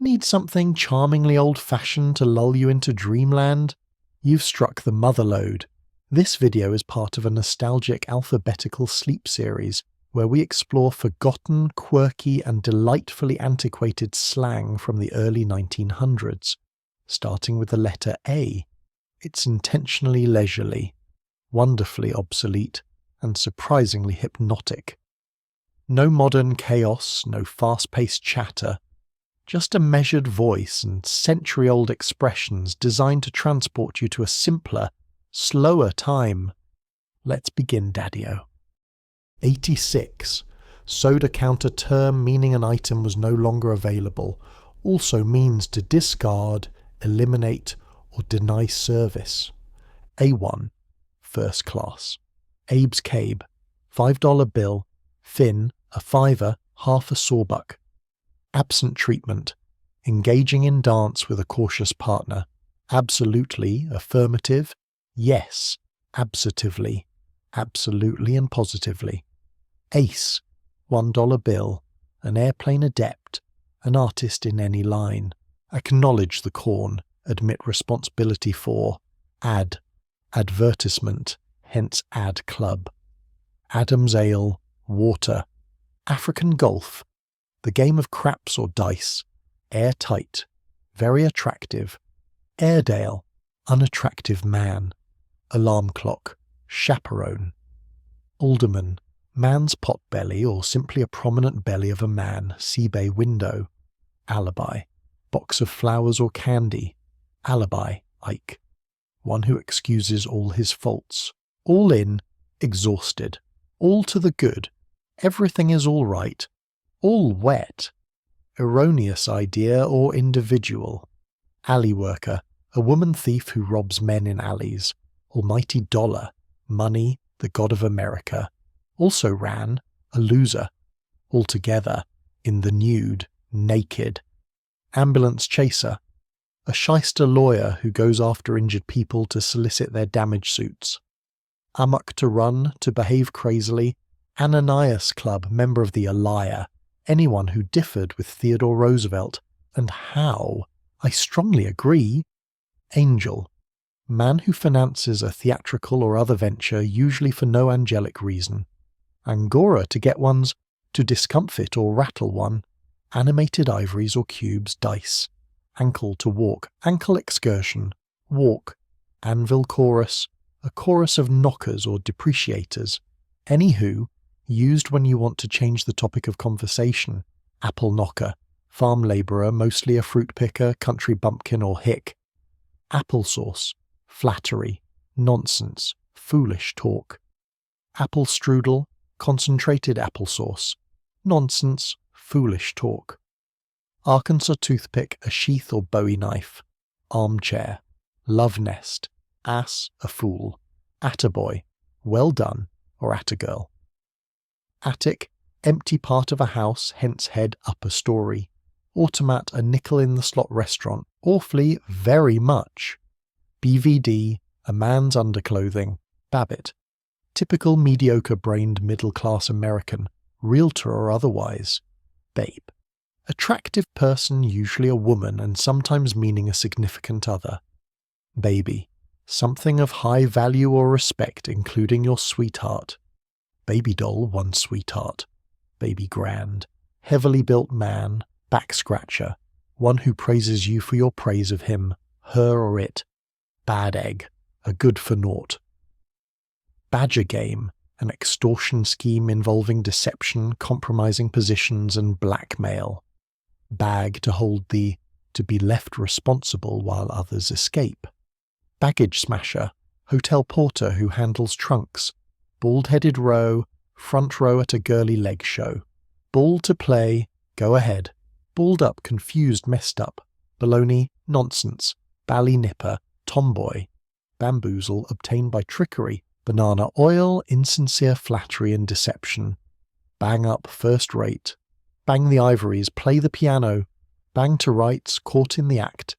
Need something charmingly old-fashioned to lull you into dreamland? You've struck the mother lode. This video is part of a nostalgic alphabetical sleep series where we explore forgotten, quirky and delightfully antiquated slang from the early 1900s. Starting with the letter A. It's intentionally leisurely, wonderfully obsolete, and surprisingly hypnotic. No modern chaos, no fast-paced chatter, just a measured voice and century-old expressions designed to transport you to a simpler, slower time. Let's begin, Daddy-O. 86. Soda counter term meaning an item was no longer available, also means to discard, eliminate, or deny service. A1. First class. Abe's Cabe. $5 bill. Fin. A fiver. Half a sawbuck. Absent treatment. Engaging in dance with a cautious partner. Absolutely, affirmative. Yes, absatively. Absolutely and positively. Ace. $1 bill. An airplane adept. An artist in any line. Acknowledge the corn. Admit responsibility for. Ad. Advertisement. Hence ad club. Adam's ale. Water. African golf. The game of craps or dice. Airtight. Very attractive. Airedale. Unattractive man. Alarm clock. Chaperone. Alderman. Man's potbelly or simply a prominent belly of a man. Seabay window. Alibi. Box of flowers or candy. Alibi. Ike. One who excuses all his faults. All in. Exhausted. All to the good. Everything is all right. All wet. Erroneous idea or individual. Alley worker. A woman thief who robs men in alleys. Almighty dollar. Money. The god of America. Also ran. A loser. Altogether. In the nude. Naked. Ambulance chaser. A shyster lawyer who goes after injured people to solicit their damage suits. Amok to run, to behave crazily. Ananias Club, member of the Allier. Anyone who differed with Theodore Roosevelt. And how? I strongly agree. Angel. Man who finances a theatrical or other venture, usually for no angelic reason. Angora to get one's, to discomfit or rattle one. Animated ivories or cubes, dice. Ankle to walk, ankle excursion. Walk. Anvil chorus. A chorus of knockers or depreciators. Anywho. Used when you want to change the topic of conversation. Apple knocker. Farm labourer, mostly a fruit picker, country bumpkin or hick. Applesauce. Flattery. Nonsense. Foolish talk. Apple strudel. Concentrated applesauce. Nonsense. Foolish talk. Arkansas toothpick, a sheath or bowie knife. Armchair. Love nest. Ass, a fool. Attaboy. Well done, or attagirl. Attic, empty part of a house, hence head upper story. Automat, a nickel in the slot restaurant, awfully, very much. BVD, a man's underclothing. Babbitt. Typical mediocre-brained middle-class American, realtor or otherwise. Babe. Attractive person, usually a woman and sometimes meaning a significant other. Baby. Something of high value or respect, including your sweetheart. Baby doll, one sweetheart. Baby grand. Heavily built man. Back scratcher. One who praises you for your praise of him, her or it. Bad egg. A good for naught. Badger game. An extortion scheme involving deception, compromising positions and blackmail. Bag to hold the, to be left responsible while others escape. Baggage smasher. Hotel porter who handles trunks. Bald-headed row, front row at a girly leg show. Ball to play, go ahead. Balled up, confused, messed up. Baloney, nonsense. Bally nipper, tomboy. Bamboozle, obtained by trickery. Banana oil, insincere flattery and deception. Bang up, first rate. Bang the ivories, play the piano. Bang to rights, caught in the act.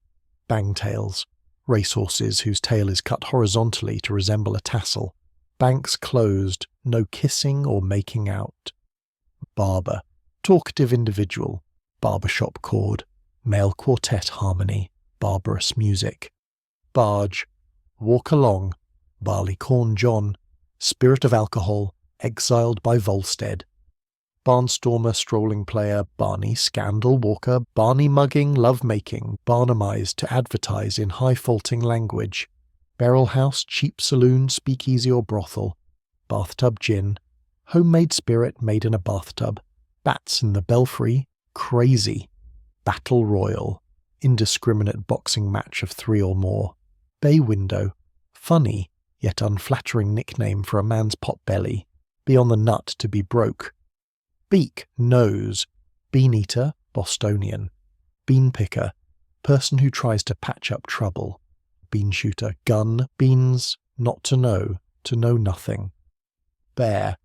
Bangtails. Racehorses whose tail is cut horizontally to resemble a tassel. Banks closed, no kissing or making out. Barber. Talkative individual. Barbershop cord. male quartet harmony, barbarous music. Barge, walk along, barleycorn John, spirit of alcohol, exiled by Volstead. Barnstormer, strolling player, Barney, scandal walker, Barney mugging, love-making, Barnumized to advertise in high-faulting language. Barrel house, cheap saloon, speakeasy or brothel. Bathtub gin, homemade spirit made in a bathtub. Bats in the belfry, crazy. Battle royal, indiscriminate boxing match of 3 or more. Bay window, funny, yet unflattering nickname for a man's pot belly. Be on the nut to be broke. Beak, nose, bean eater, Bostonian. Bean picker, person who tries to patch up trouble. Bean shooter, gun, beans, not to know nothing. Bear,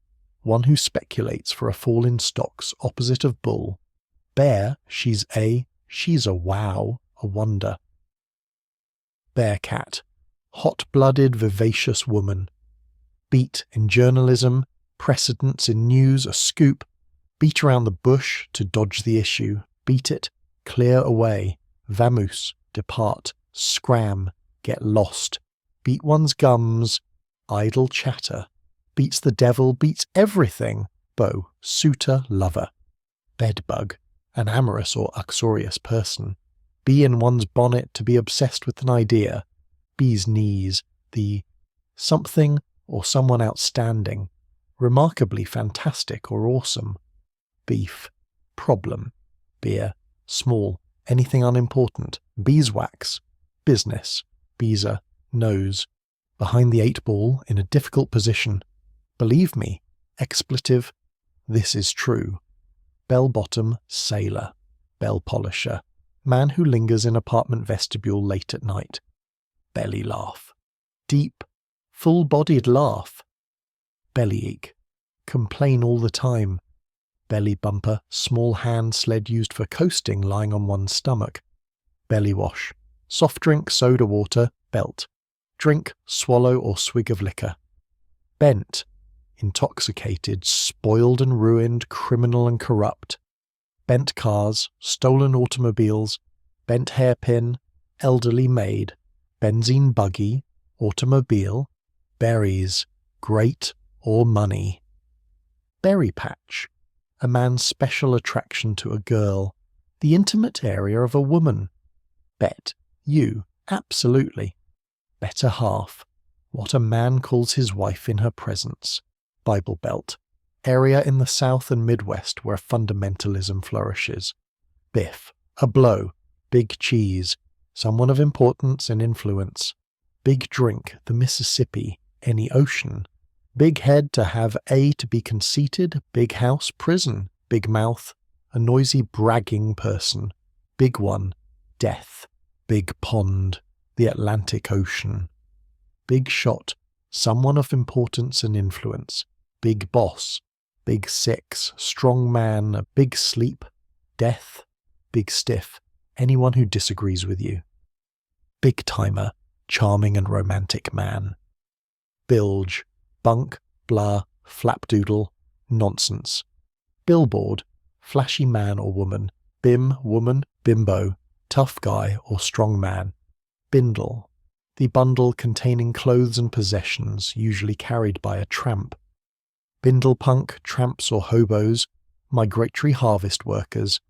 one who speculates for a fall in stocks, opposite of bull. Bear, she's a wow, a wonder. Bearcat, hot-blooded, vivacious woman. Beat in journalism, precedence in news, a scoop. Beat around the bush to dodge the issue. Beat it, clear away. Vamoose, depart. Scram, get lost. Beat one's gums, idle chatter. Beats the devil, beats everything. Beau, suitor, lover. Bedbug, an amorous or uxorious person. Bee in one's bonnet, to be obsessed with an idea. Bee's knees, the something or someone outstanding, remarkably fantastic or awesome. Beef, problem. Beer, small, anything unimportant. Beeswax, business. Beezer, nose. Behind the 8 ball, in a difficult position. Believe me, expletive, this is true. Bell-bottom, sailor. Bell polisher, man who lingers in apartment vestibule late at night. Belly laugh, deep, full-bodied laugh. Bellyache, complain all the time. Belly bumper, small hand sled used for coasting lying on one's stomach. Belly wash, soft drink, soda water, belt. Drink, swallow or swig of liquor. Bent, intoxicated, spoiled and ruined, criminal and corrupt. Bent cars, stolen automobiles, bent hairpin, elderly maid, benzene buggy, automobile, berries, great or money. Berry patch, a man's special attraction to a girl, the intimate area of a woman. Bet, you, absolutely. Better half, what a man calls his wife in her presence. Bible Belt, area in the South and Midwest where fundamentalism flourishes. Biff, a blow. Big cheese, someone of importance and influence. Big drink, the Mississippi, any ocean. Big head, to have to be conceited. Big house, prison. Big mouth, a noisy bragging person. Big one, death. Big pond, the Atlantic Ocean. Big shot, someone of importance and influence. Big boss, big 6, strong man, a big sleep. Death, big stiff, anyone who disagrees with you. Big timer, charming and romantic man. Bilge, bunk, blah, flapdoodle, nonsense. Billboard, flashy man or woman. Bim, woman, bimbo, tough guy or strong man. Bindle, the bundle containing clothes and possessions, usually carried by a tramp. Bindlepunk, tramps or hobos, migratory harvest workers.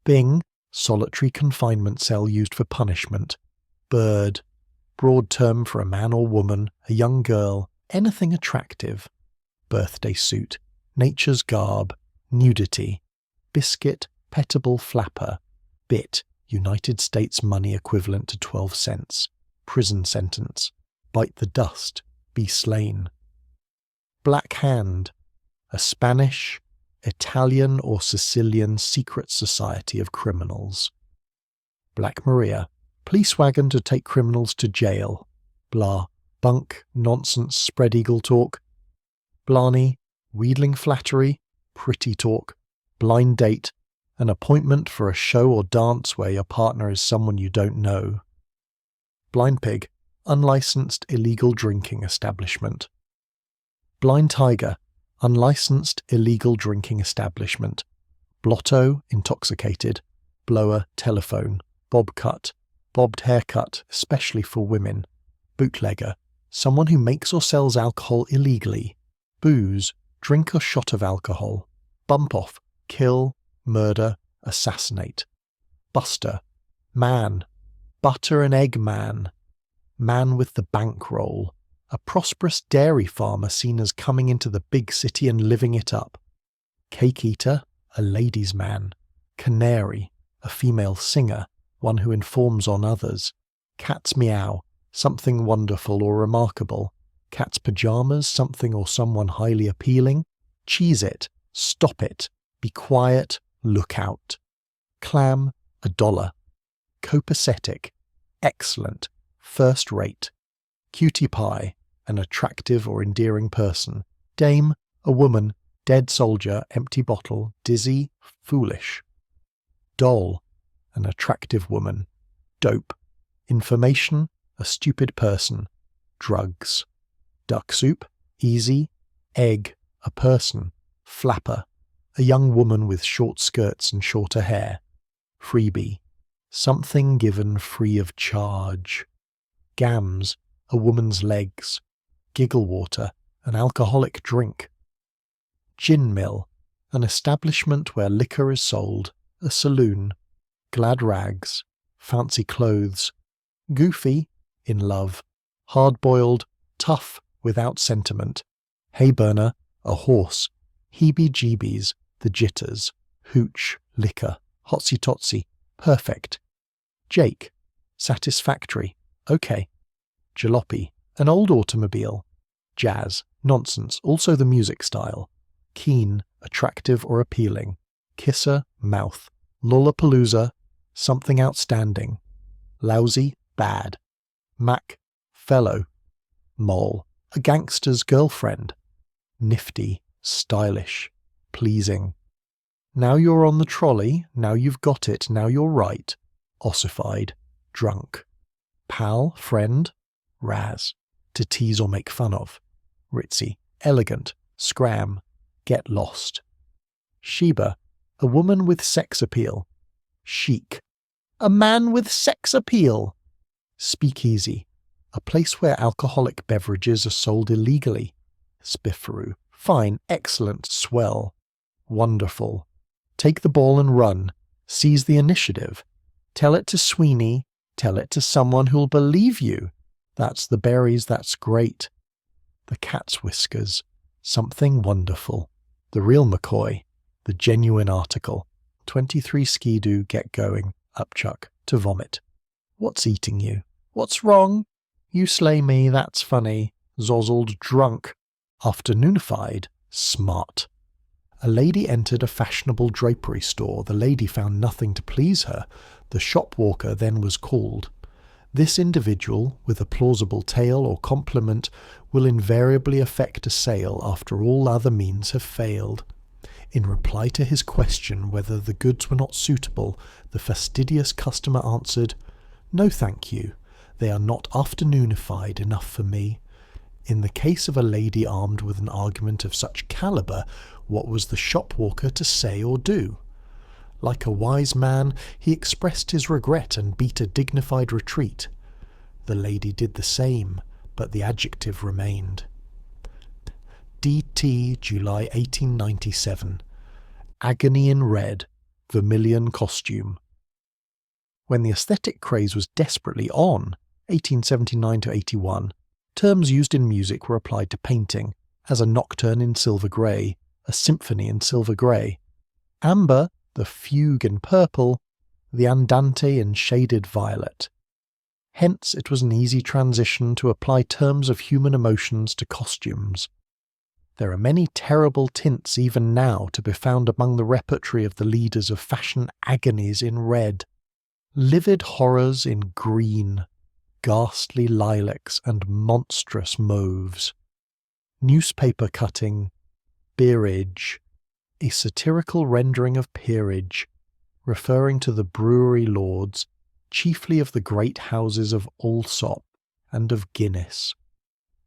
Bing, solitary confinement cell used for punishment. Bird, broad term for a man or woman, a young girl, anything attractive. Birthday suit, nature's garb, nudity. Biscuit, petable flapper. Bit, United States money equivalent to 12 cents. Prison sentence. Bite the dust, be slain. Black Hand, a Spanish, Italian or Sicilian secret society of criminals. Black Maria, police wagon to take criminals to jail. Blah, bunk, nonsense, spread eagle talk. Blarney, wheedling flattery, pretty talk. Blind date, an appointment for a show or dance where your partner is someone you don't know. Blind pig, unlicensed illegal drinking establishment. Blind tiger, unlicensed illegal drinking establishment. Blotto, intoxicated. blower, telephone, bob cut, bobbed haircut, especially for women, bootlegger, someone who makes or sells alcohol illegally, booze, drink or shot of alcohol, bump off, kill, murder, assassinate, buster, man, butter and egg man, man with the bankroll, a prosperous dairy farmer seen as coming into the big city and living it up, cake eater, a ladies' man, canary, a female singer, one who informs on others, cat's meow, something wonderful or remarkable, cat's pajamas, something or someone highly appealing, cheese it, stop it, be quiet, look out, clam, $1, copacetic, excellent, first rate, cutie pie, an attractive or endearing person, dame, a woman, dead soldier, empty bottle, dizzy, foolish, doll, an attractive woman, dope, information, a stupid person, drugs, duck soup, easy, egg, a person, flapper, a young woman with short skirts and shorter hair, freebie, something given free of charge, gams, a woman's legs, giggle water, an alcoholic drink, gin mill, an establishment where liquor is sold, a saloon, glad rags, fancy clothes, goofy, in love, hard-boiled, tough, without sentiment, hay burner, a horse, heebie-jeebies, the jitters, hooch, liquor, hotsy-totsy, perfect, Jake, satisfactory, okay, jalopy, an old automobile, jazz, nonsense, also the music style, keen, attractive or appealing, kisser, mouth, lollapalooza, something outstanding, lousy, bad, mac, fellow, mole, a gangster's girlfriend, nifty, stylish, pleasing. Now you're on the trolley, now you've got it, now you're right, ossified, drunk, pal, friend, raz, to tease or make fun of, ritzy, elegant, scram, get lost, Sheba, a woman with sex appeal, chic, a man with sex appeal, speakeasy, a place where alcoholic beverages are sold illegally, spifferoo, fine, excellent, swell, wonderful, take the ball and run, seize the initiative, tell it to Sweeney, tell it to someone who'll believe you, that's the berries, that's great, the cat's whiskers, something wonderful, the real McCoy, the genuine article, 23 skidoo, get going, upchuck, to vomit. What's eating you? What's wrong? You slay me, that's funny, zozzled drunk, afternoonified, smart. A lady entered a fashionable drapery store. The lady found nothing to please her. The shopwalker then was called. This individual, with a plausible tale or compliment, will invariably effect a sale after all other means have failed. In reply to his question whether the goods were not suitable, the fastidious customer answered, "No, thank you. They are not afternoonified enough for me." In the case of a lady armed with an argument of such calibre, what was the shopwalker to say or do? Like a wise man, he expressed his regret and beat a dignified retreat. The lady did the same, but the adjective remained. D.T. July 1897. Agony in red, vermilion costume. When the aesthetic craze was desperately on, 1879 to 81, terms used in music were applied to painting, as a nocturne in silver grey, a symphony in silver grey, amber, the fugue in purple, the andante in shaded violet. Hence it was an easy transition to apply terms of human emotions to costumes. There are many terrible tints even now to be found among the repertory of the leaders of fashion agonies in red, livid horrors in green, ghastly lilacs and monstrous mauves, newspaper cutting, beerage, a satirical rendering of peerage, referring to the brewery lords, chiefly of the great houses of Allsop and of Guinness.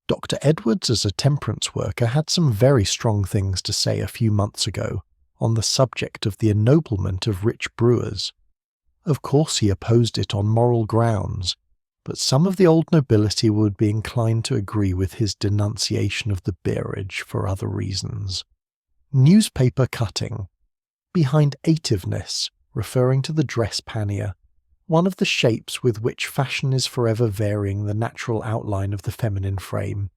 Dr. Edwards, as a temperance worker, had some very strong things to say a few months ago on the subject of the ennoblement of rich brewers. Of course he opposed it on moral grounds, but some of the old nobility would be inclined to agree with his denunciation of the beerage for other reasons. Newspaper cutting. Behind ativeness, referring to the dress pannier, one of the shapes with which fashion is forever varying the natural outline of the feminine frame,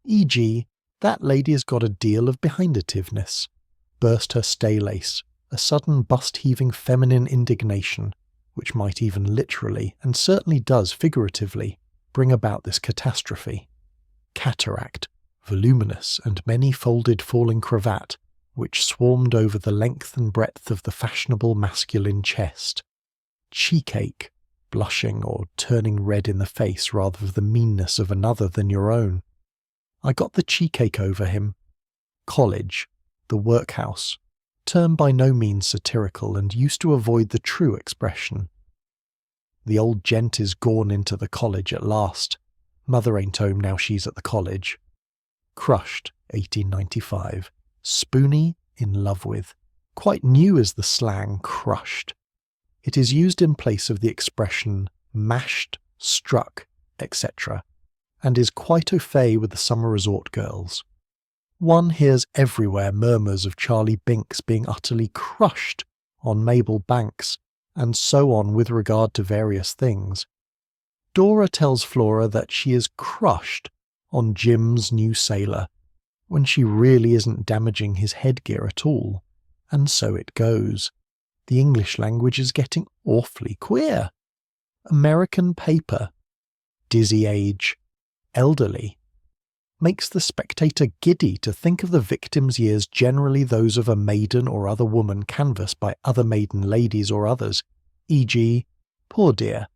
e.g., that lady has got a deal of behindativeness, burst her staylace, a sudden bust-heaving feminine indignation, which might even literally, and certainly does figuratively, bring about this catastrophe. Cataract, voluminous and many-folded falling cravat, which swarmed over the length and breadth of the fashionable masculine chest. Cheekache, blushing or turning red in the face rather of the meanness of another than your own. I got the cheekache over him. College, the workhouse, term by no means satirical and used to avoid the true expression. The old gent is gone into the college at last. Mother ain't home now she's at the college. Crushed, 1895. Spoony, in love with. Quite new is the slang crushed. It is used in place of the expression mashed, struck, etc., and is quite au fait with the summer resort girls. One hears everywhere murmurs of Charlie Binks being utterly crushed on Mabel Banks, and so on with regard to various things. Dora tells Flora that she is crushed on Jim's new sailor, when she really isn't damaging his headgear at all, and so it goes. The English language is getting awfully queer. American paper, dizzy age, elderly, makes the spectator giddy to think of the victim's years generally those of a maiden or other woman canvassed by other maiden ladies or others, e.g., poor dear,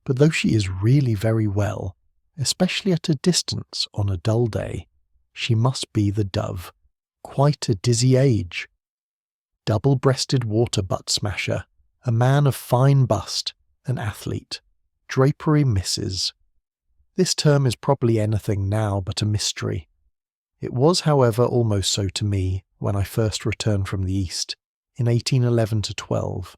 but though she is really very well, especially at a distance on a dull day, she must be the dove. Quite a dizzy age. Double-breasted water-butt smasher, a man of fine bust, an athlete. Drapery misses. This term is probably anything now but a mystery. It was, however, almost so to me when I first returned from the East, in 1811-12.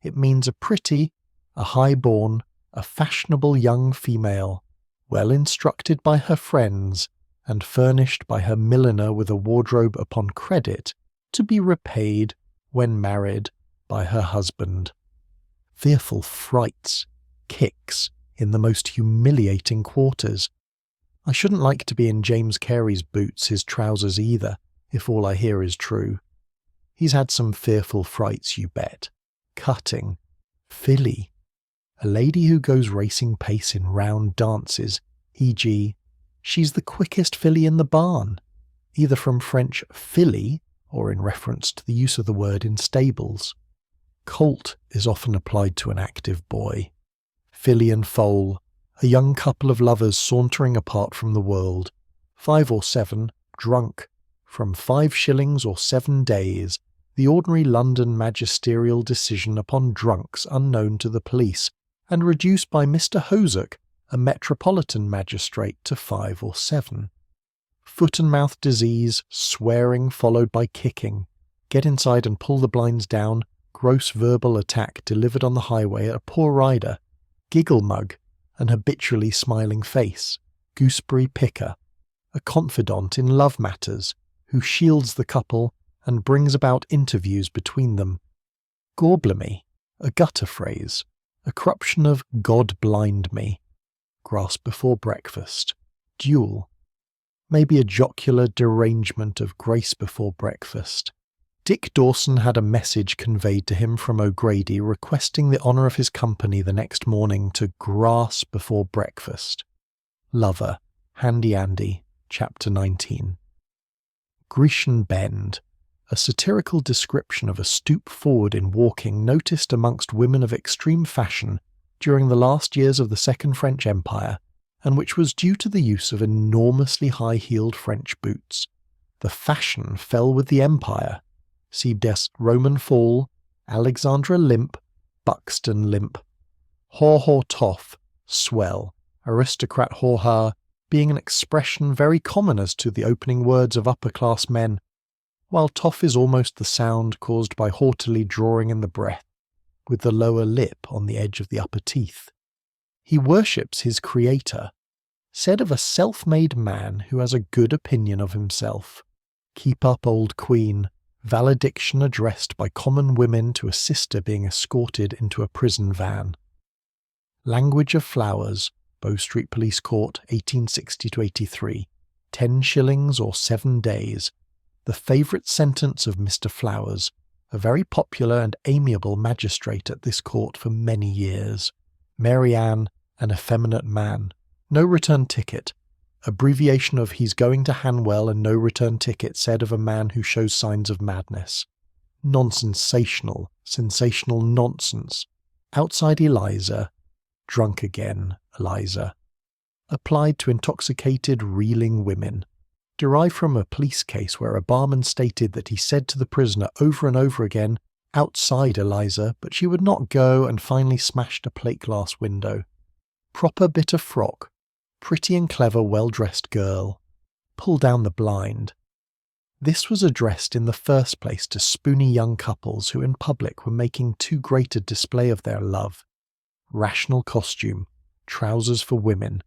It means a pretty, a high-born, a fashionable young female, well instructed by her friends, and furnished by her milliner with a wardrobe upon credit, to be repaid, when married, by her husband. Fearful frights, kicks, in the most humiliating quarters. I shouldn't like to be in James Carey's boots, his trousers either, if all I hear is true. He's had some fearful frights, you bet. Cutting. Filly. A lady who goes racing pace in round dances, e.g., she's the quickest filly in the barn, either from French filly or in reference to the use of the word in stables. Colt is often applied to an active boy. Filly and foal, a young couple of lovers sauntering apart from the world. 5 or 7, drunk, from 5 shillings or 7 days, the ordinary London magisterial decision upon drunks unknown to the police, and reduced by Mr. Hosack, a metropolitan magistrate, to 5 or 7. Foot and mouth disease, swearing followed by kicking, get inside and pull the blinds down, gross verbal attack delivered on the highway at a poor rider, giggle mug, an habitually smiling face, gooseberry picker, a confidant in love matters, who shields the couple and brings about interviews between them. Gorblemy, a gutter phrase, a corruption of God blind me, grass before breakfast, duel, maybe a jocular derangement of grace before breakfast. Dick Dawson had a message conveyed to him from O'Grady requesting the honour of his company the next morning to grass before breakfast. Lover, Handy Andy, Chapter 19. Grecian bend, a satirical description of a stoop forward in walking noticed amongst women of extreme fashion during the last years of the Second French Empire, and which was due to the use of enormously high-heeled French boots. The fashion fell with the empire. See des Roman fall, Alexandra limp, Buxton limp. Haw-haw toff, swell, aristocrat haw-ha, being an expression very common as to the opening words of upper-class men, while toff is almost the sound caused by haughtily drawing in the breath. with the lower lip on the edge of the upper teeth. He worships his creator, said of a self-made man who has a good opinion of himself. Keep up, old queen, valediction addressed by common women to a sister being escorted into a prison van. Language of Flowers, Bow Street Police Court, 1860–83, 10 shillings or 7 days. The favourite sentence of Mr. Flowers, a very popular and amiable magistrate at this court for many years. Mary Ann, an effeminate man. No return ticket. Abbreviation of he's going to Hanwell and no return ticket said of a man who shows signs of madness. Non-sensational, sensational nonsense. Outside Eliza. Drunk again, Eliza. Applied to intoxicated, reeling women. Derived from a police case where a barman stated that he said to the prisoner over and over again, outside Eliza, but she would not go, and finally smashed a plate glass window. Proper bit of frock. Pretty and clever, well-dressed girl. Pull down the blind. This was addressed in the first place to spoony young couples who in public were making too great a display of their love. Rational costume. Trousers for women.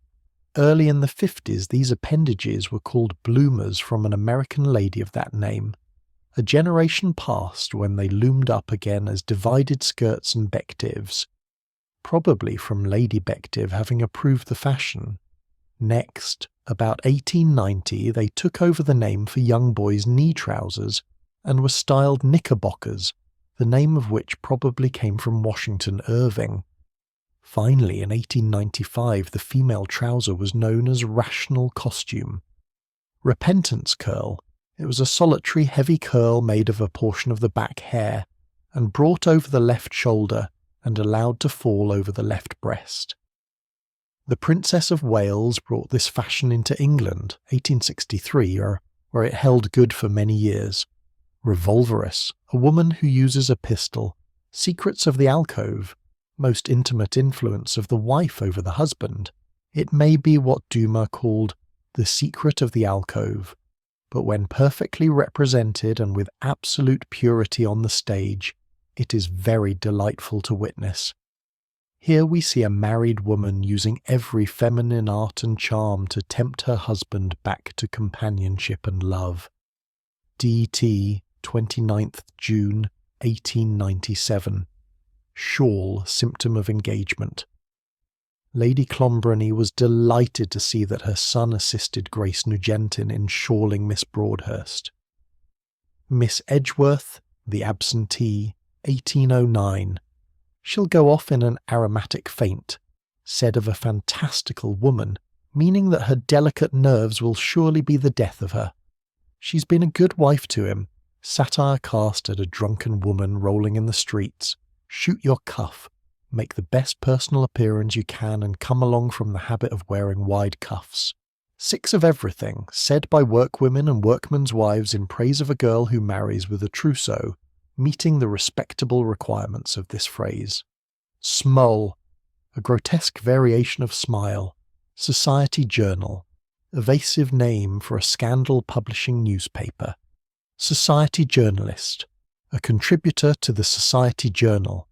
Early in the 50s, these appendages were called bloomers from an American lady of that name. A generation passed when they loomed up again as divided skirts and bectives, probably from Lady Bective having approved the fashion. Next, about 1890, they took over the name for young boys' knee trousers and were styled knickerbockers, the name of which probably came from Washington Irving. Finally, in 1895, the female trouser was known as rational costume. Repentance curl. It was a solitary heavy curl made of a portion of the back hair, and brought over the left shoulder and allowed to fall over the left breast. The Princess of Wales brought this fashion into England, 1863, where it held good for many years. Revolveress, a woman who uses a pistol. Secrets of the alcove, most intimate influence of the wife over the husband. It may be what Dumas called the secret of the alcove, but when perfectly represented and with absolute purity on the stage, it is very delightful to witness. Here we see a married woman using every feminine art and charm to tempt her husband back to companionship and love. D.T., 29th June, 1897. Shawl, symptom of engagement. Lady Clonbrony was delighted to see that her son assisted Grace Nugentin in shawling Miss Broadhurst. Miss Edgeworth, the absentee, 1809. She'll go off in an aromatic faint, said of a fantastical woman, meaning that her delicate nerves will surely be the death of her. She's been a good wife to him, satire cast at a drunken woman rolling in the streets. Shoot your cuff, make the best personal appearance you can and come along from the habit of wearing wide cuffs. 6 of everything, said by workwomen and workmen's wives in praise of a girl who marries with a trousseau, meeting the respectable requirements of this phrase. Smole, a grotesque variation of smile. Society Journal, evasive name for a scandal publishing newspaper. Society Journalist, a contributor to the Society Journal.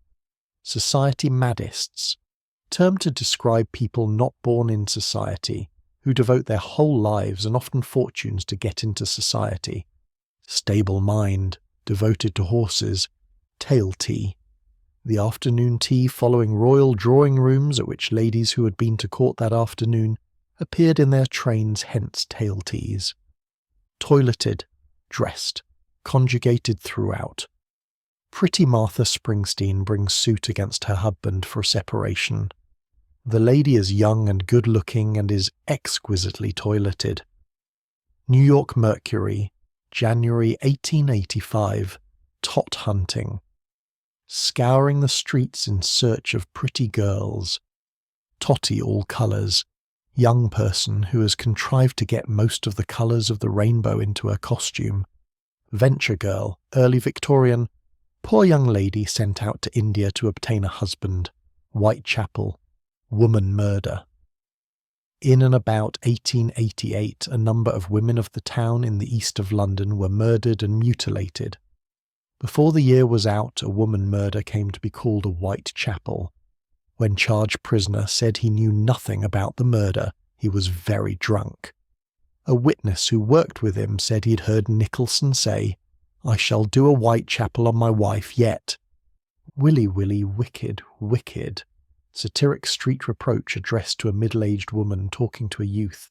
Society Maddists, term to describe people not born in society, who devote their whole lives and often fortunes to get into society. Stable Mind, devoted to horses. Tail tea, the afternoon tea following royal drawing rooms at which ladies who had been to court that afternoon appeared in their trains, hence tail teas. Toileted, dressed, conjugated throughout. Pretty Martha Springsteen brings suit against her husband for separation. The lady is young and good-looking and is exquisitely toileted. New York Mercury, January 1885. Tot hunting. Scouring the streets in search of pretty girls. Totty all colours. Young person who has contrived to get most of the colours of the rainbow into her costume. Venture girl, early Victorian. Poor young lady sent out to India to obtain a husband. Whitechapel. Woman murder. In and about 1888, a number of women of the town in the east of London were murdered and mutilated. Before the year was out, a woman murder came to be called a Whitechapel. When charged prisoner said he knew nothing about the murder, he was very drunk. A witness who worked with him said he'd heard Nicholson say, "I shall do a Whitechapel on my wife yet." Willy willy, wicked, wicked. Satiric street reproach addressed to a middle-aged woman talking to a youth.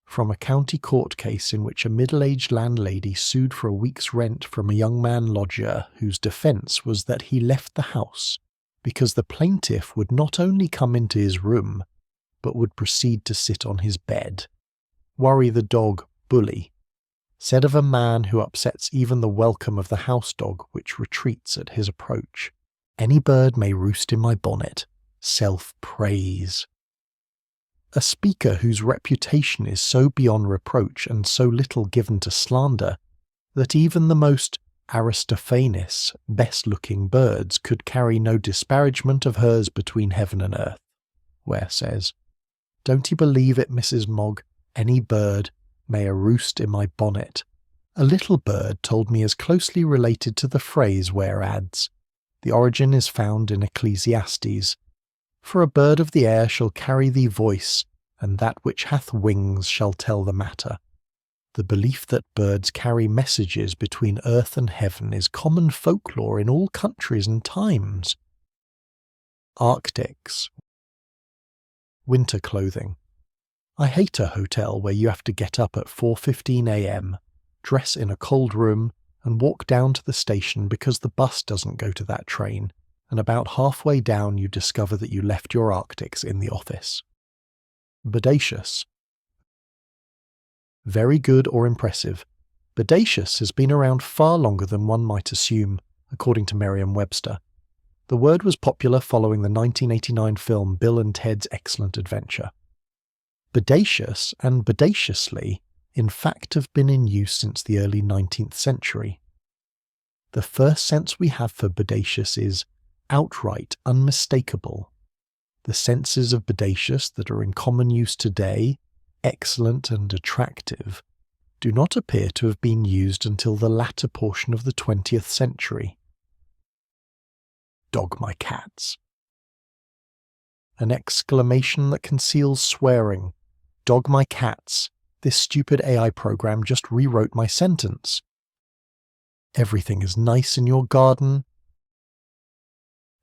From a county court case in which a middle-aged landlady sued for a week's rent from a young man lodger whose defence was that he left the house because the plaintiff would not only come into his room, but would proceed to sit on his bed. Worry the dog, Bully, said of a man who upsets even the welcome of the house dog which retreats at his approach. Any bird may roost in my bonnet. Self-praise. A speaker whose reputation is so beyond reproach and so little given to slander that even the most Aristophanes, best-looking birds could carry no disparagement of hers between heaven and earth. Ware says, "Don't you believe it, Mrs. Mogg? Any bird may a roost in my bonnet." A little bird told me is closely related to the phrase Ware adds. The origin is found in Ecclesiastes. "For a bird of the air shall carry thee voice, and that which hath wings shall tell the matter." The belief that birds carry messages between earth and heaven is common folklore in all countries and times. Arctics. Winter clothing. I hate a hotel where you have to get up at 4:15 a.m., dress in a cold room, and walk down to the station because the bus doesn't go to that train, and about halfway down you discover that you left your Arctics in the office. Bodacious. Very good or impressive. Bodacious has been around far longer than one might assume, according to Merriam-Webster. The word was popular following the 1989 film Bill and Ted's Excellent Adventure. Bodacious and bodaciously, in fact, have been in use since the early 19th century. The first sense we have for bodacious is outright unmistakable. The senses of bodacious that are in common use today, excellent and attractive, do not appear to have been used until the latter portion of the 20th century. Dog my cats. An exclamation that conceals swearing. Dog my cats. This stupid AI program just rewrote my sentence. Everything is nice in your garden.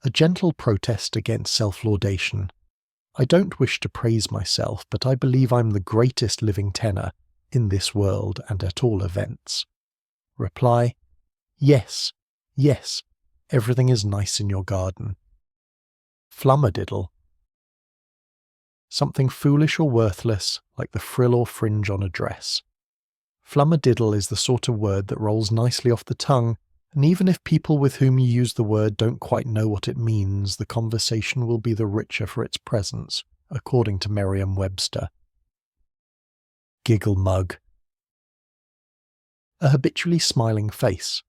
A gentle protest against self-laudation. I don't wish to praise myself, but I believe I'm the greatest living tenor in this world and at all events. Reply, yes, yes, everything is nice in your garden. Flummadiddle. Something foolish or worthless, like the frill or fringe on a dress. Flummadiddle is the sort of word that rolls nicely off the tongue, and even if people with whom you use the word don't quite know what it means, the conversation will be the richer for its presence, according to Merriam-Webster. Giggle mug. A habitually smiling face.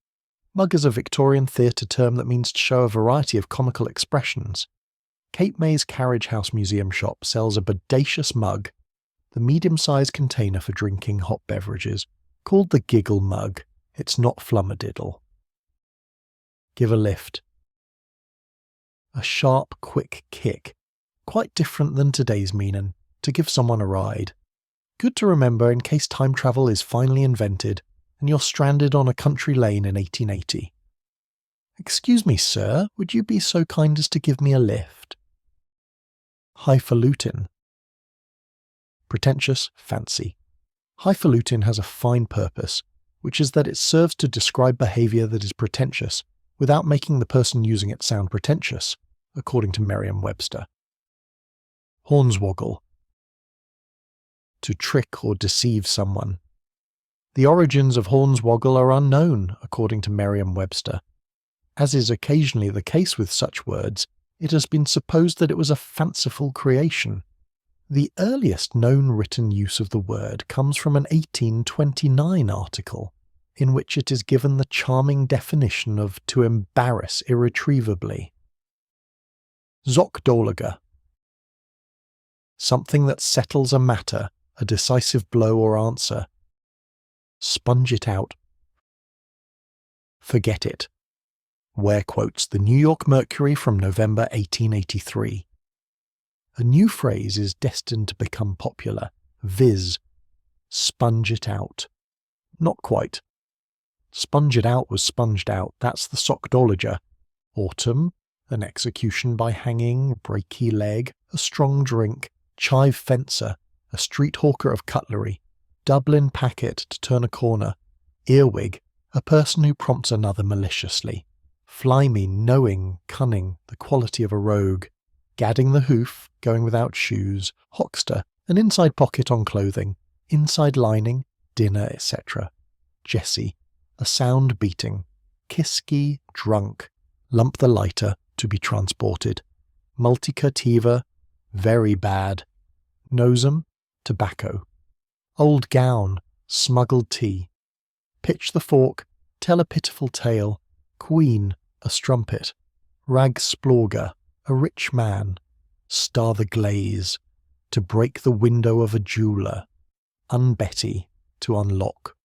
Mug is a Victorian theatre term that means to show a variety of comical expressions. Cape May's Carriage House Museum shop sells a bodacious mug, the medium-sized container for drinking hot beverages, called the Giggle mug. It's not Flummadiddle. Give a lift. A sharp, quick kick, quite different than today's meaning, to give someone a ride. Good to remember in case time travel is finally invented and you're stranded on a country lane in 1880. Excuse me, sir, would you be so kind as to give me a lift? Highfalutin. Pretentious, fancy. Highfalutin has a fine purpose, which is that it serves to describe behaviour that is pretentious, without making the person using it sound pretentious, according to Merriam-Webster. Hornswoggle. To trick or deceive someone. The origins of hornswoggle are unknown, according to Merriam-Webster. As is occasionally the case with such words, it has been supposed that it was a fanciful creation. The earliest known written use of the word comes from an 1829 article, in which it is given the charming definition of to embarrass irretrievably. Zockdolager. Something that settles a matter, a decisive blow or answer. Sponge it out. forget it. Ware quotes the New York Mercury from November 1883. A new phrase is destined to become popular, viz. Sponge it out. Not quite. Sponge it out was sponged out, that's the sockdologer. Autumn, an execution by hanging, breaky leg, a strong drink, chive fencer, a street hawker of cutlery, Dublin packet to turn a corner, earwig, a person who prompts another maliciously, flyme, knowing, cunning, the quality of a rogue, gadding the hoof, going without shoes, hoxter, an inside pocket on clothing, inside lining, dinner, etc. Jessie, a sound beating, kisky, drunk, lump the lighter, to be transported, multicurtiva, very bad, nosum, tobacco, old gown, smuggled tea, pitch the fork, tell a pitiful tale, queen, a strumpet, rag splorger, a rich man, star the glaze, to break the window of a jeweller, unbetty, to unlock,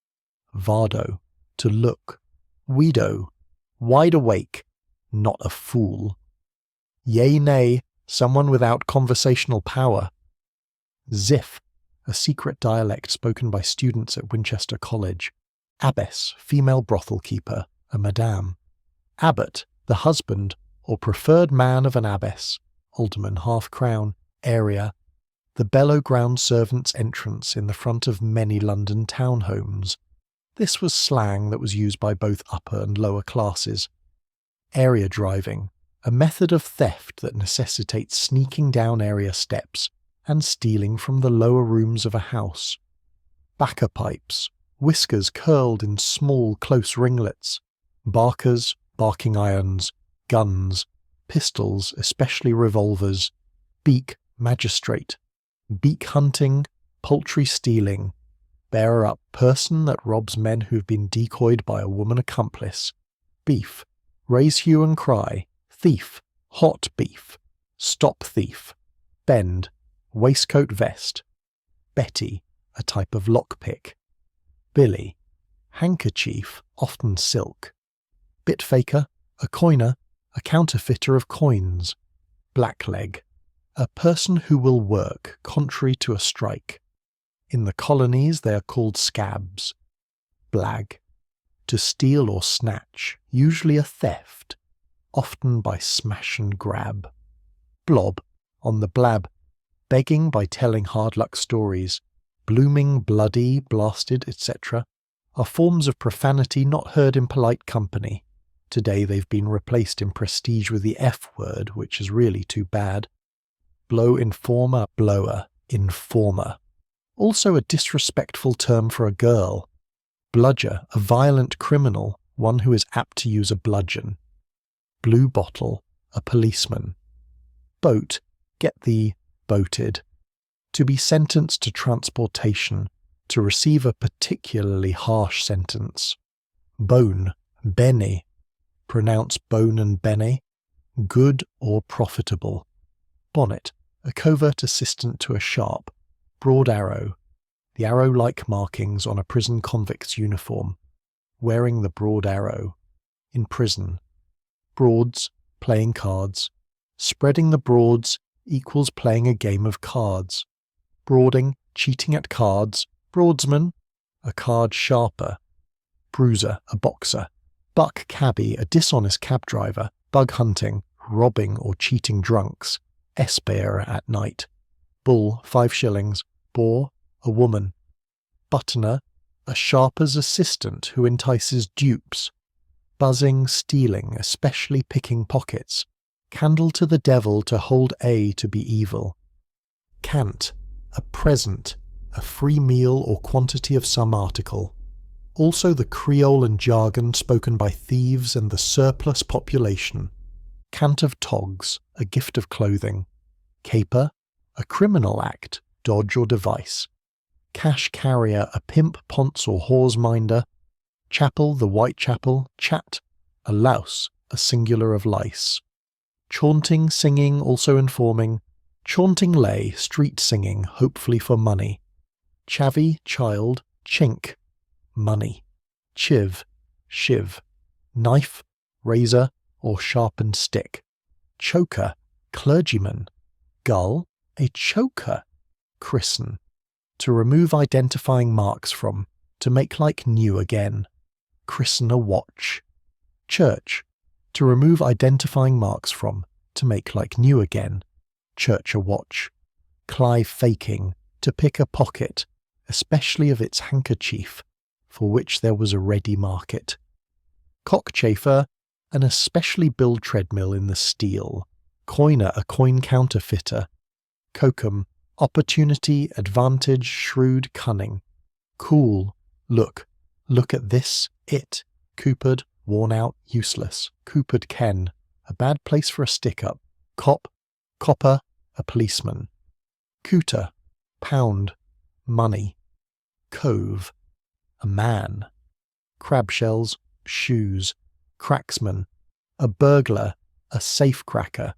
vardo, to look, weedo, wide awake, not a fool, yea nay, someone without conversational power, ziff, a secret dialect spoken by students at Winchester College, abbess, female brothel keeper, a madame, abbot, the husband or preferred man of an abbess, alderman, half-crown, area, the bellow ground servant's entrance in the front of many London townhomes. This was slang that was used by both upper and lower classes. Area driving, a method of theft that necessitates sneaking down area steps and stealing from the lower rooms of a house. Backer pipes, whiskers curled in small, close ringlets. Barkers, barking irons, guns, pistols, especially revolvers. Beak, magistrate. Beak hunting, poultry stealing. Bearer up, person that robs men who've been decoyed by a woman accomplice. Beef, raise hue and cry. Thief, hot beef. Stop thief. Bend, waistcoat vest. Betty, a type of lockpick. Billy, handkerchief, often silk. Bitfaker, a coiner, a counterfeiter of coins. Blackleg, a person who will work contrary to a strike. In the colonies they are called scabs. Blag, to steal or snatch, usually a theft, often by smash and grab. Blob, on the blab, begging by telling hard luck stories. Blooming, bloody, blasted, etc. are forms of profanity not heard in polite company. Today they've been replaced in prestige with the F word, which is really too bad. Blow informer, blower, informer. Also a disrespectful term for a girl. Bludger, a violent criminal, one who is apt to use a bludgeon. Blue bottle, a policeman. Boat, get thee boated. To be sentenced to transportation, to receive a particularly harsh sentence. Bone, bene, pronounce bone and bene, good or profitable. Bonnet, a covert assistant to a sharp. Broad arrow, the arrow-like markings on a prison convict's uniform. Wearing the broad arrow. In prison. Broads, playing cards. Spreading the broads equals playing a game of cards. Broading, cheating at cards. Broadsman, a card sharper. Bruiser, a boxer. Buck cabby, a dishonest cab driver. Bug hunting, robbing or cheating drunks. S-bearer at night. Bull, 5 shillings. Boar, a woman. Buttoner, a sharper's assistant who entices dupes. Buzzing, stealing, especially picking pockets. Candle to the devil to hold A to be evil. Cant, a present, a free meal or quantity of some article. Also the Creole and jargon spoken by thieves and the surplus population. Cant of togs, a gift of clothing. Caper, a criminal act, dodge or device. Cash carrier, a pimp, ponce or whoreminder. Chapel, the Whitechapel. Chat, a louse, a singular of lice. Chaunting, singing, also informing. Chaunting lay, street singing, hopefully for money. Chavvy, child. Chink, money. Chiv, shiv. knife, razor, or sharpened stick. Choker, clergyman. Gull, a choker. Christen, to remove identifying marks from, to make like new again. Christen a watch. Church, to remove identifying marks from, to make like new again. Church a watch. Cly faking, to pick a pocket, especially of its handkerchief, for which there was a ready market. Cockchafer, an especially built treadmill in the steel. Coiner, a coin counterfeiter. Kokum, opportunity, advantage, shrewd, cunning. Cool, look at this, it. Coopered, worn out, useless. Coopered ken, a bad place for a stick-up. Cop, copper, a policeman. Cooter, pound, money. Cove, a man. Crab shells, shoes. Cracksman, a burglar, a safe-cracker.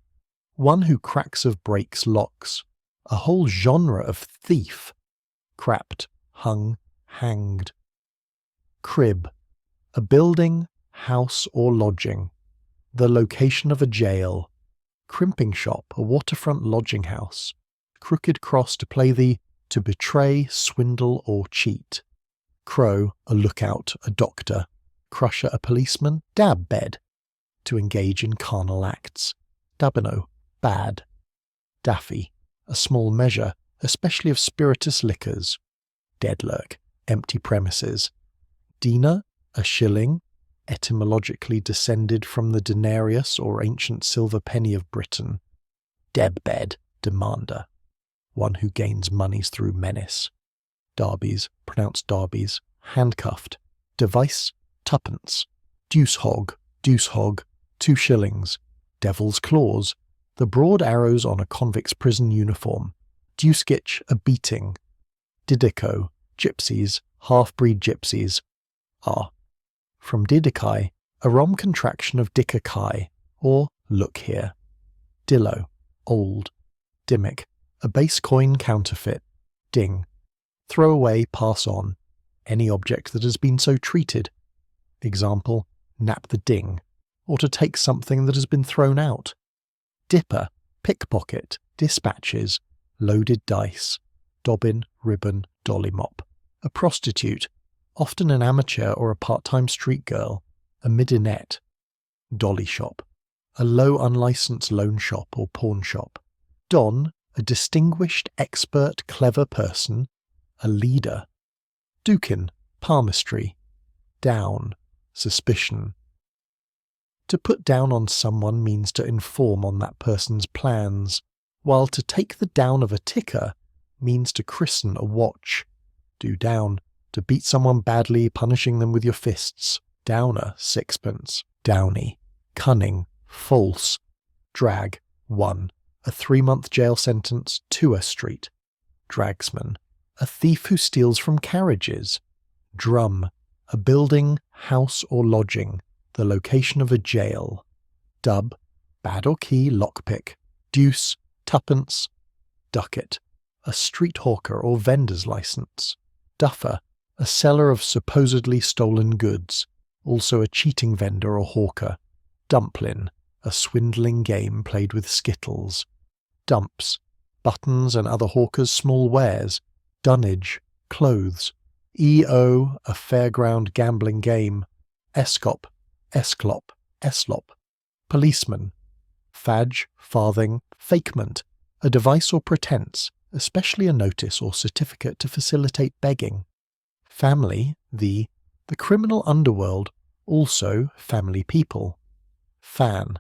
One who cracks of breaks locks. A whole genre of thief. Crapped, hung, hanged. Crib, a building, house or lodging. The location of a jail. Crimping shop, a waterfront lodging house. Crooked cross, to play to betray, swindle or cheat. Crow, a lookout, a doctor. Crusher, a policeman. Dab bed, to engage in carnal acts. Dabino, bad. Daffy, a small measure, especially of spirituous liquors. Deadlurk, empty premises. Dinar, a shilling, etymologically descended from the denarius or ancient silver penny of Britain. Debbed, demander, one who gains monies through menace. Darbies, pronounced darbies, handcuffed. Device, twopence. Deuce hog, 2 shillings. Devil's claws, the broad arrows on a convict's prison uniform. Deuskitch, a beating. Didico, gypsies, half-breed gypsies. From Didikai, a Rom contraction of Dickakai, or look here. Dillo, old. Dimmick, a base coin counterfeit. Ding, throw away, pass on. Any object that has been so treated. Example, nap the ding, or to take something that has been thrown out. Dipper, pickpocket, dispatches, loaded dice. Dobbin, ribbon, dolly mop. A prostitute, often an amateur or a part-time street girl. A midinette. Dolly shop, a low unlicensed loan shop or pawn shop. Don, a distinguished, expert, clever person. A leader. Dukin, palmistry. Down, suspicion. To put down on someone means to inform on that person's plans, while to take the down of a ticker means to christen a watch. Do down, to beat someone badly, punishing them with your fists. Downer, sixpence. Downy, cunning, false. Drag, 1. A 3-month jail sentence, 2 Street. Dragsman, a thief who steals from carriages. Drum, a building, house or lodging, the location of a jail. Dub, bad or key, lockpick. Deuce, twopence. Ducat, a street hawker or vendor's license. Duffer, a seller of supposedly stolen goods, also a cheating vendor or hawker. Dumplin, a swindling game played with skittles. Dumps, buttons and other hawkers' small wares. Dunnage, clothes. E.O., a fairground gambling game. Escop, esclop, eslop. Policeman. Fadge, farthing, fakement, a device or pretense, especially a notice or certificate to facilitate begging. Family, the criminal underworld, also family people. Fan,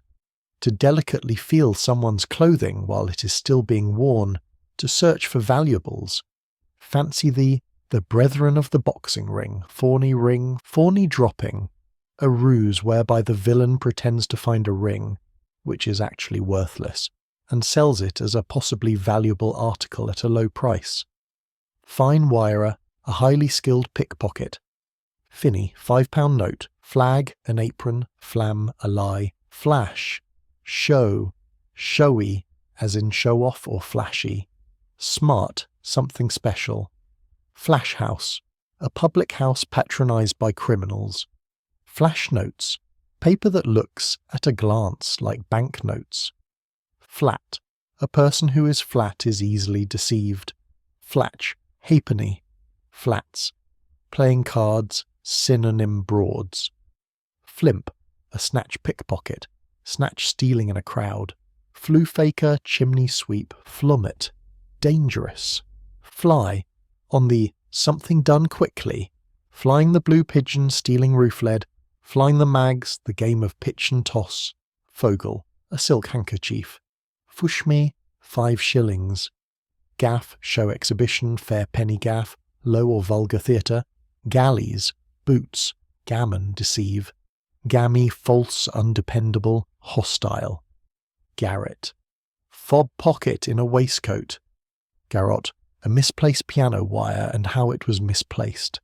to delicately feel someone's clothing while it is still being worn, to search for valuables. Fancy the brethren of the boxing ring, fawny dropping, a ruse whereby the villain pretends to find a ring, which is actually worthless, and sells it as a possibly valuable article at a low price. Fine wirer, a highly skilled pickpocket. Finny, £5 note. Flag, an apron. Flam, a lie. Flash, show, showy, as in show off or flashy. Smart, something special. Flash house, a public house patronized by criminals. Flash notes, paper that looks at a glance like banknotes. Flat, a person who is flat is easily deceived. Flatch, halfpenny, flats, playing cards, synonym broads. Flimp, a snatch pickpocket, snatch stealing in a crowd. Flue faker, chimney sweep, flummet, dangerous. Fly, on the something done quickly, flying the blue pigeon stealing roof lead, flying the mags, the game of pitch and toss. Fogle, a silk handkerchief. Fushme, 5 shillings. Gaff, show exhibition, fair penny gaff, low or vulgar theatre. Galleys, boots, gammon, deceive. Gammy, false, undependable, hostile. Garret, fob pocket in a waistcoat. Garrot, a misplaced piano wire and how it was misplaced.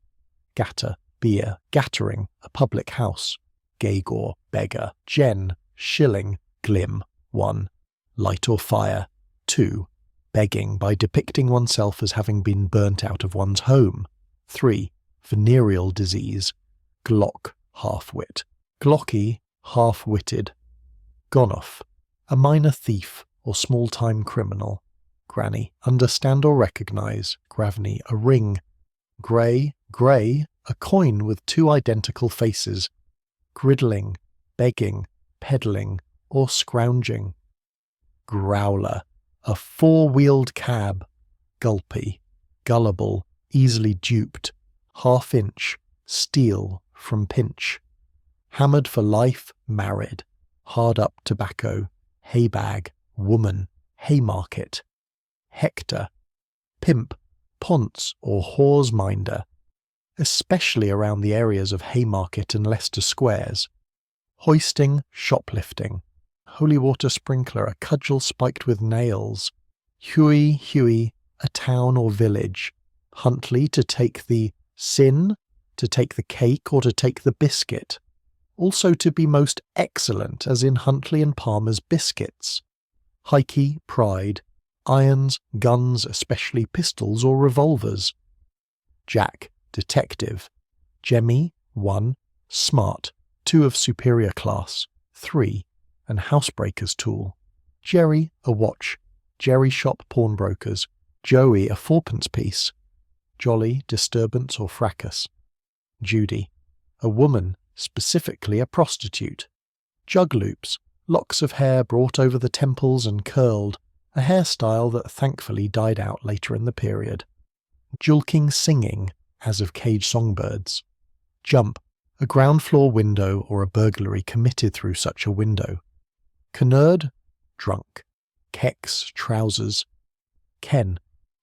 Gatter, beer, gattering, a public house. Gaygor, beggar. Gen, shilling. Glim, 1. Light or fire. 2. Begging by depicting oneself as having been burnt out of one's home. 3. Venereal disease. Glock, half-wit. Glocky, half-witted. Gonoff, a minor thief or small-time criminal. Granny, understand or recognise. Gravny, a ring. Grey, a coin with 2 identical faces. Griddling, begging, peddling, or scrounging. Growler, a 4-wheeled cab. Gulpy, gullible, easily duped. Half-inch, steal, from pinch. Hammered for life, married. Hard up tobacco. Haybag, woman. Haymarket. Hector, pimp, ponce or whore's minder, especially around the areas of Haymarket and Leicester Squares. Hoisting, shoplifting. Holy water sprinkler, a cudgel spiked with nails. Huey, a town or village. Huntley, to take the sin, to take the cake or to take the biscuit. Also to be most excellent, as in Huntley and Palmer's biscuits. Hikey, pride. Irons, guns, especially pistols or revolvers. Jack, detective. Jemmy, 1. Smart, 2 of superior class. 3. An housebreaker's tool. Jerry, a watch. Jerry shop pawnbrokers. Joey, a 4-pence piece. Jolly, disturbance or fracas. Judy, a woman, specifically a prostitute. Jug loops, locks of hair brought over the temples and curled, a hairstyle that thankfully died out later in the period. Julking singing, as of caged songbirds. Jump, a ground floor window or a burglary committed through such a window. Canard, drunk. Kex, trousers. Ken,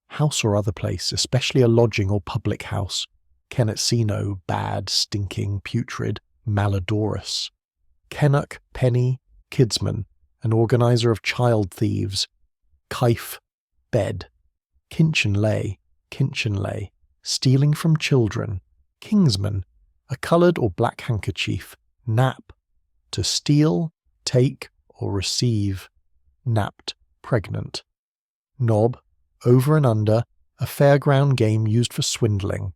house or other place, especially a lodging or public house. Kenatsino, bad, stinking, putrid, malodorous. Kennock, penny, kidsman, an organizer of child thieves. Kife, bed. Kinchinlay, stealing from children. Kingsman, a coloured or black handkerchief. Nap, to steal, take, or receive. Napped, pregnant. Knob, over and under, a fairground game used for swindling.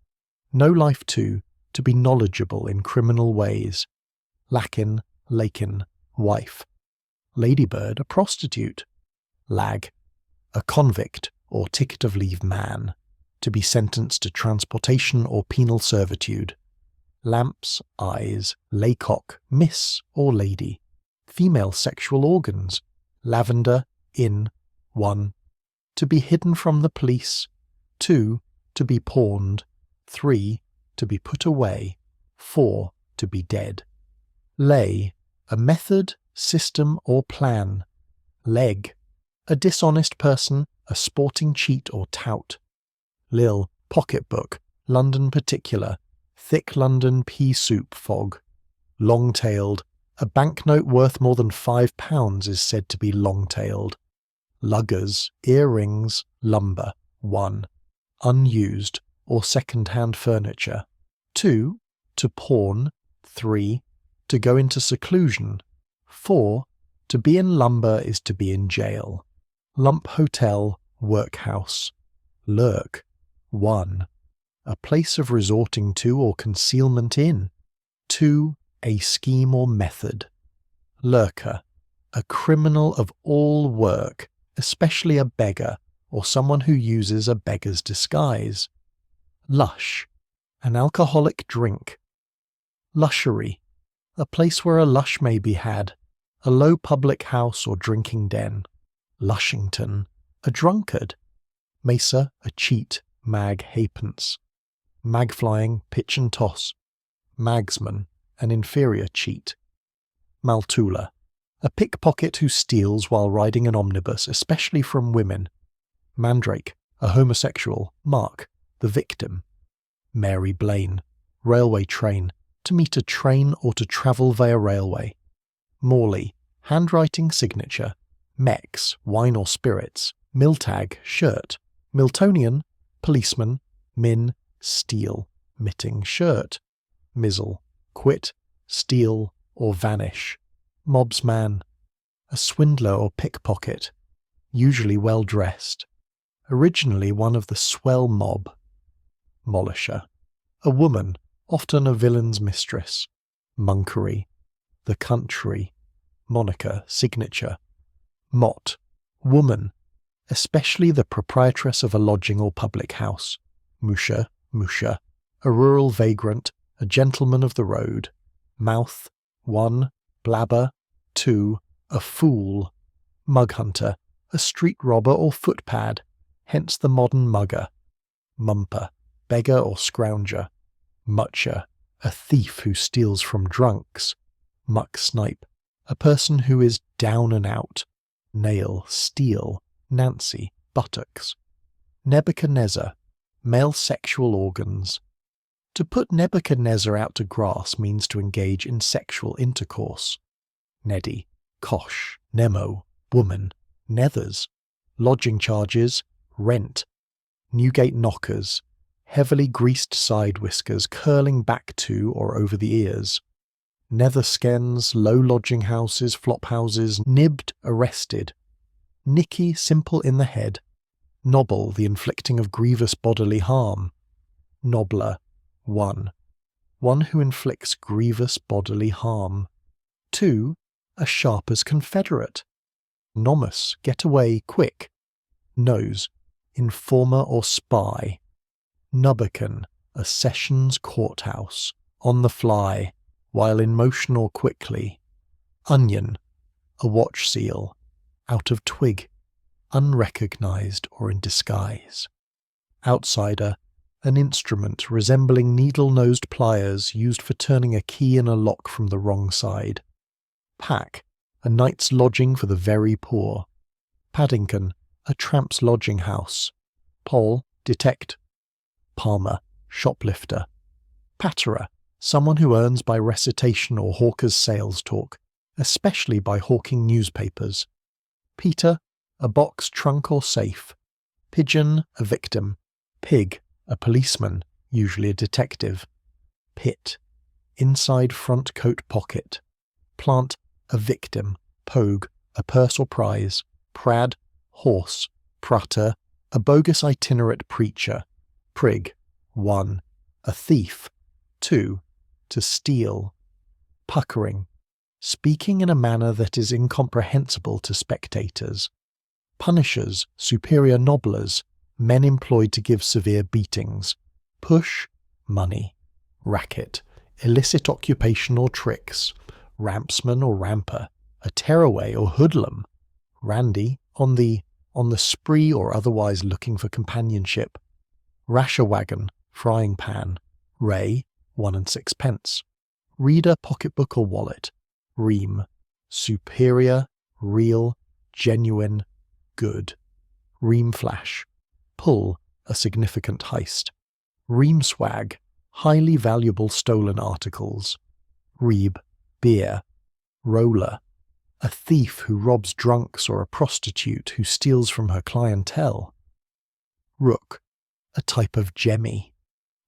No life to be knowledgeable in criminal ways. Lakin, lakin, wife. Ladybird, a prostitute. Lag, a convict or ticket of leave man, to be sentenced to transportation or penal servitude. Lamps, eyes. Laycock, miss or lady. Female sexual organs. Lavender, in. 1. To be hidden from the police. 2. To be pawned. 3. To be put away. 4. To be dead. Lay, a method, system or plan. Leg, a dishonest person, a sporting cheat or tout. Lil, pocketbook, London particular, thick London pea soup fog. Long-tailed, a banknote worth more than £5 is said to be long-tailed. Luggers, earrings, lumber. 1. Unused or second-hand furniture. 2. To pawn. 3. To go into seclusion. 4. To be in lumber is to be in jail. Lump hotel, workhouse. Lurk. 1. A place of resorting to or concealment in. 2. a scheme or method. Lurker, a criminal of all work, especially a beggar or someone who uses a beggar's disguise. Lush, an alcoholic drink. Lushery, a place where a lush may be had, a low public house or drinking den. Lushington, a drunkard. Mesa, a cheat, mag halfpence. Magflying, pitch and toss. Magsman, an inferior cheat. Maltula, a pickpocket who steals while riding an omnibus, especially from women. Mandrake, a homosexual. Mark, the victim. Mary Blaine, railway train, to meet a train or to travel via railway. Morley, handwriting signature. Mex, wine or spirits. Miltag, shirt. Miltonian, policeman. Min, steal, mitting shirt. Mizzle, quit, steal or vanish. Mobsman, a swindler or pickpocket, usually well dressed. Originally one of the swell mob. Mollisher, a woman, often a villain's mistress. Monkery, the country. Moniker, signature. Mott, woman, especially the proprietress of a lodging or public house. Musha, a rural vagrant, a gentleman of the road. Mouth, 1, blabber, 2, a fool. Mughunter, a street robber or footpad, hence the modern mugger. Mumper, beggar or scrounger. Mutcher, a thief who steals from drunks. Muck snipe, a person who is down and out. Nail, steel, Nancy, buttocks. Nebuchadnezzar, male sexual organs. To put Nebuchadnezzar out to grass means to engage in sexual intercourse. Neddy, cosh, Nemo, woman. Nethers, lodging charges, rent. Newgate knockers, heavily greased side whiskers curling back to or over the ears. Nether skens, low lodging houses, flop houses. Nibbed, arrested. Nicky, simple in the head. Nobble, the inflicting of grievous bodily harm. Nobbler, 1, one who inflicts grievous bodily harm. 2, a sharper's confederate. Nomus, get away, quick. Nose, informer or spy. Nubbican, a sessions courthouse, on the fly, while in motion or quickly. Onion, a watch seal, out of twig, unrecognized or in disguise. Outsider, an instrument resembling needle-nosed pliers used for turning a key in a lock from the wrong side. Pack, a night's lodging for the very poor. Paddington, a tramp's lodging house. Poll, detect. Palmer, shoplifter. Patterer, someone who earns by recitation or hawker's sales talk, especially by hawking newspapers. Peter, a box, trunk or safe. Pigeon, a victim. Pig, a policeman, usually a detective. Pit, inside front coat pocket. Plant, a victim. Pogue, a purse or prize. Prad, horse. Prutter, a bogus itinerant preacher. Prig, 1, a thief. 2, to steal. Puckering, speaking in a manner that is incomprehensible to spectators. Punishers, superior nobblers, men employed to give severe beatings. Push, money. Racket, illicit occupation or tricks. Rampsman or ramper, a tearaway or hoodlum. Randy, on the spree or otherwise looking for companionship. Rasher wagon, frying pan. Ray, 1 and 6pence. Reader, pocketbook or wallet. Ream, superior, real, genuine, good. Ream flash, pull, a significant heist. Ream swag, highly valuable stolen articles. Reeb, beer. Roller, a thief who robs drunks or a prostitute who steals from her clientele. Rook, a type of jemmy.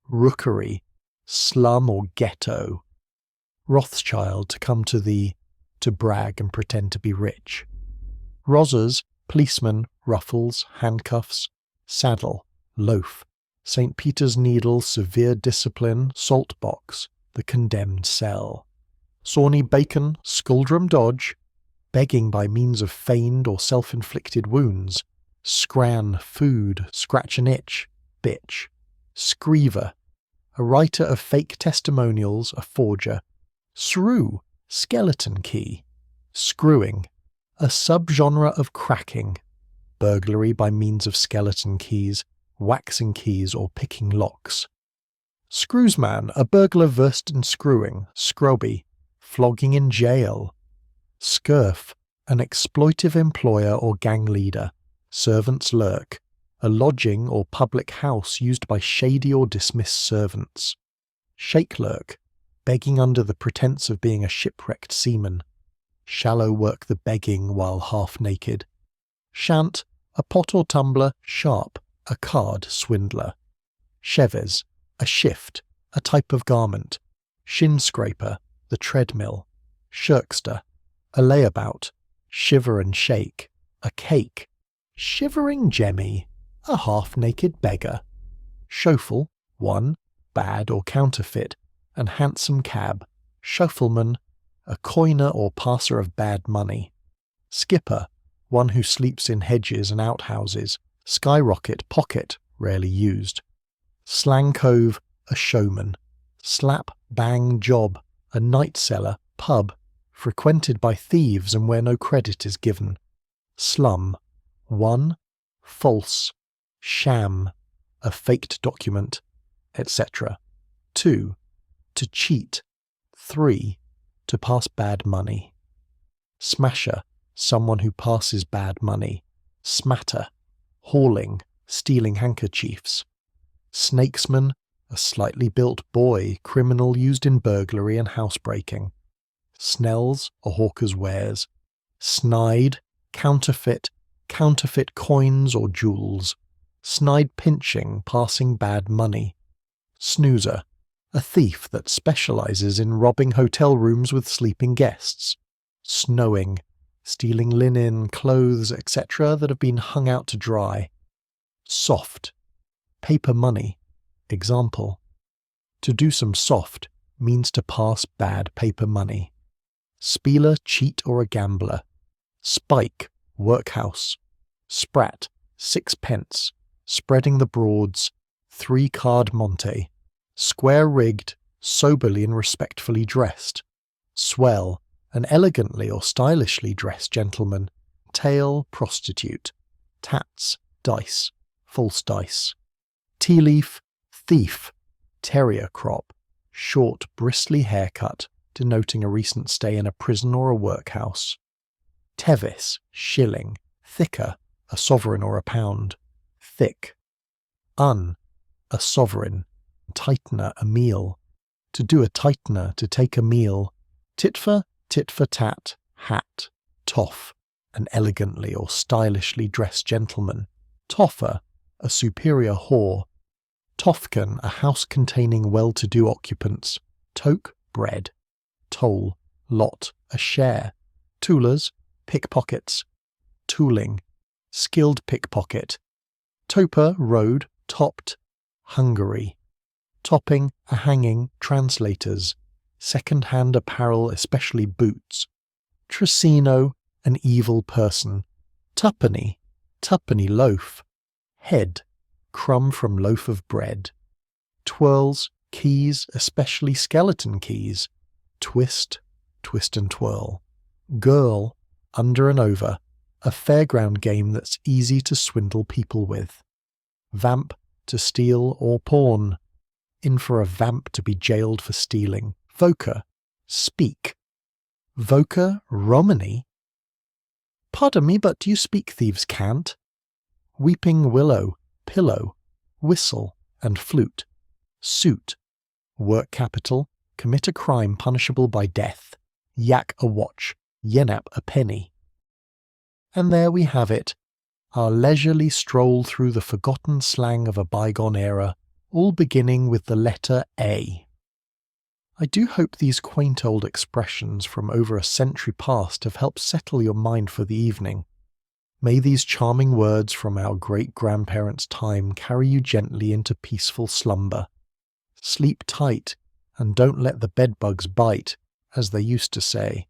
Rookery, slum or ghetto. Rothschild, to come to brag and pretend to be rich. Rozzers, policeman, ruffles, handcuffs. Saddle, loaf. St. Peter's Needle, severe discipline, salt box, the condemned cell. Sawney bacon, sculdrum dodge, begging by means of feigned or self-inflicted wounds, scran, food, scratch an itch, bitch, screever, a writer of fake testimonials, a forger, shrew, skeleton key, screwing, a subgenre of cracking, burglary by means of skeleton keys, waxing keys or picking locks, screwsman, a burglar versed in screwing, scrobby, flogging in jail, scurf, an exploitive employer or gang leader, servant's lurk, a lodging or public house used by shady or dismissed servants, shake lurk, begging under the pretence of being a shipwrecked seaman, shallow work the begging while half naked, shant, a pot or tumbler, sharp, a card swindler, cheves, a shift, a type of garment, shin scraper, the treadmill, shirkster, a layabout, shiver and shake, a cake, shivering jemmy, a half-naked beggar, schofel, one, bad or counterfeit, and hansom cab, schofelman, a coiner or passer of bad money, skipper, one who sleeps in hedges and outhouses, skyrocket, pocket, rarely used, slang cove, a showman, slap, bang, job, a night cellar, pub, frequented by thieves and where no credit is given, slum, one, false, sham, a faked document, etc. 2. To cheat. 3. To pass bad money. Smasher, someone who passes bad money. Smatter, hauling, stealing handkerchiefs. Snakesman, a slightly built boy, criminal used in burglary and housebreaking. Snells, a hawker's wares. Snide, counterfeit, counterfeit coins or jewels. Snide pinching, passing bad money. Snoozer, a thief that specializes in robbing hotel rooms with sleeping guests. Snowing, stealing linen, clothes, etc. that have been hung out to dry. Soft, paper money. Example, to do some soft means to pass bad paper money. Spieler, cheat or a gambler. Spike, workhouse. Sprat, sixpence, spreading the broads, 3-card monte. Square-rigged, soberly and respectfully dressed. Swell, an elegantly or stylishly dressed gentleman. Tail, prostitute. Tats, dice, false dice. Tea leaf, thief. Terrier crop, short, bristly haircut, denoting a recent stay in a prison or a workhouse. Tevis, shilling. Thicker, a sovereign or a pound. Thick. A sovereign. Tightener, a meal. To do a tightener, to take a meal. Tit for tat, hat. Toff, an elegantly or stylishly dressed gentleman. Toffer, a superior whore. Tofken, a house containing well-to-do occupants. Toke, bread. Toll, lot, a share. Toolers, pickpockets. Tooling, skilled pickpocket. Toper, road, topped. Hungary. Topping, a hanging, translators. Second-hand apparel, especially boots. Tracino, an evil person. Tuppenny, loaf. Head, crumb from loaf of bread. Twirls, keys, especially skeleton keys. Twist, twist and twirl. Girl, under and over, a fairground game that's easy to swindle people with. Vamp, to steal or pawn. In for a vamp to be jailed for stealing. Voca, speak. Voca Romany? Pardon me, but you speak thieves' cant? Weeping willow, pillow, whistle and flute. Suit, work capital, commit a crime punishable by death. Yak a watch, yenap a penny. And there we have it, our leisurely stroll through the forgotten slang of a bygone era, all beginning with the letter A. I do hope these quaint old expressions from over a century past have helped settle your mind for the evening. May these charming words from our great-grandparents' time carry you gently into peaceful slumber. Sleep tight, and don't let the bedbugs bite, as they used to say.